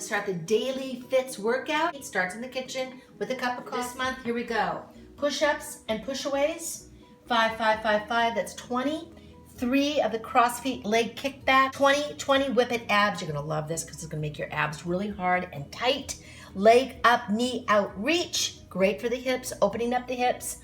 start the daily fits workout. It starts in the kitchen with a cup of coffee. This month, here we go. Push-ups and push-aways. 5, 5, 5, 5, that's 20. 3 of the CrossFit leg kickback. 20, 20 whip it abs. You're gonna love this because it's gonna make your abs really hard and tight. Leg up, knee out, reach. Great for the hips, opening up the hips.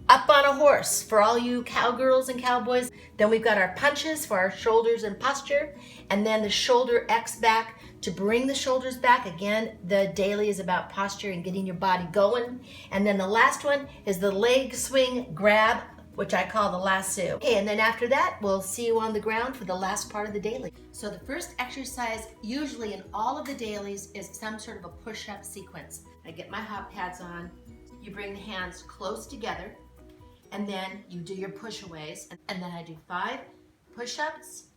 Up on a horse for all you cowgirls and cowboys. Then we've got our punches for our shoulders and posture. And then the shoulder X back to bring the shoulders back. Again, the daily is about posture and getting your body going. And then the last one is the leg swing grab, which I call the lasso. Okay, and then after that, we'll see you on the ground for the last part of the daily. So the first exercise, usually in all of the dailies, is some sort of a push-up sequence. I get my hot pads on. You bring the hands close together. And then you do your push-aways, and then I do 5 push-ups,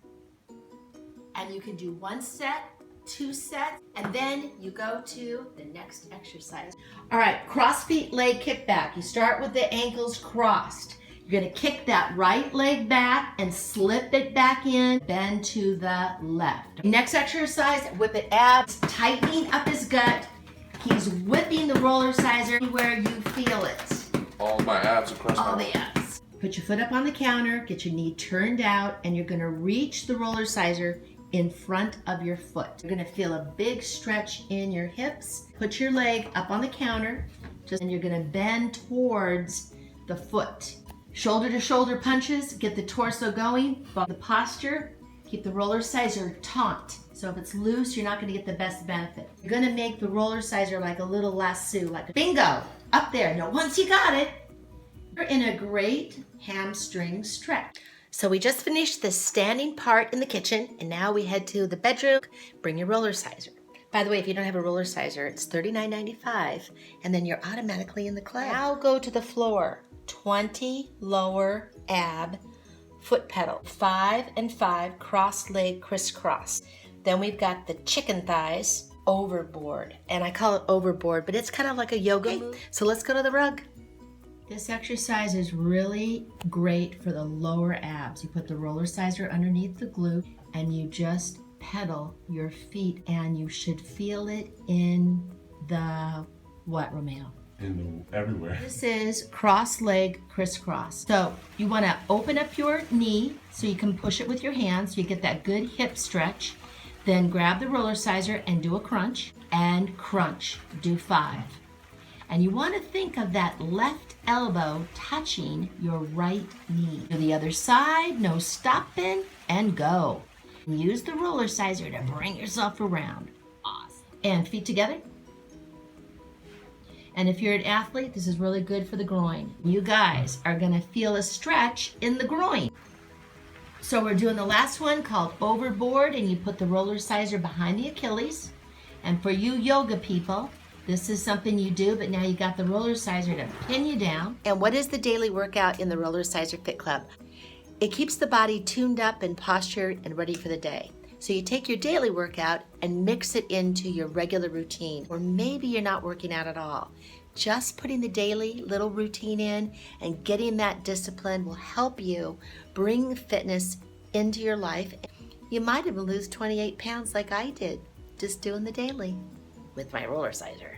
and you can do 1 set, 2 sets, and then you go to the next exercise. All right, CrossFit leg kickback. You start with the ankles crossed. You're gonna kick that right leg back and slip it back in, bend to the left. Next exercise, whip it abs, tightening up his gut. He's whipping the RollerSizeR anywhere you feel it. All my abs across all my the abs. Put your foot up on the counter, get your knee turned out, and you're gonna reach the RollerSizeR in front of your foot. You're gonna feel a big stretch in your hips. Put your leg up on the counter, and you're gonna bend towards the foot. Shoulder to shoulder punches, get the torso going. The posture, keep the RollerSizeR taut. So if it's loose, you're not gonna get the best benefit. You're gonna make the RollerSizeR like a little lasso, like a bingo, up there. Now once you got it, you're in a great hamstring stretch. So we just finished the standing part in the kitchen, and now we head to the bedroom. Bring your RollerSizeR. By the way, if you don't have a RollerSizeR, it's $39.95, and then you're automatically in the club. Now go to the floor. 20 lower ab foot pedal. 5 and 5 cross leg crisscross. Then we've got the chicken thighs overboard, and I call it overboard, but it's kind of like a yoga move. So let's go to the rug. This exercise is really great for the lower abs. You put the RollerSizeR underneath the glute, and you just pedal your feet, and you should feel it in the, what, Romeo? Everywhere. This is cross leg crisscross. So you want to open up your knee so you can push it with your hands so you get that good hip stretch. Then grab the RollerSizeR and do a crunch, and crunch, do 5. And you want to think of that left elbow touching your right knee. To the other side, no stopping, and go. Use the RollerSizeR to bring yourself around. Awesome. And feet together. And if you're an athlete, this is really good for the groin. You guys are gonna feel a stretch in the groin. So we're doing the last one called overboard, and you put the RollerSizeR behind the Achilles. And for you yoga people, this is something you do, but now you got the RollerSizeR to pin you down. And what is the daily workout in the RollerSizeR Fit Club? It keeps the body tuned up and postured and ready for the day. So you take your daily workout and mix it into your regular routine, or maybe you're not working out at all. Just putting the daily little routine in and getting that discipline will help you bring fitness into your life. You might even lose 28 pounds like I did, just doing the daily with my RollerSizeR.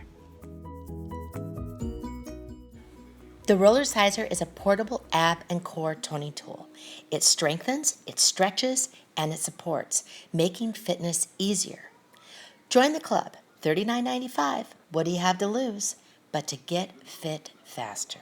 The RollerSizeR is a portable ab and core toning tool. It strengthens, it stretches, and it supports, making fitness easier. Join the club, $39.95. What do you have to lose but to get fit faster?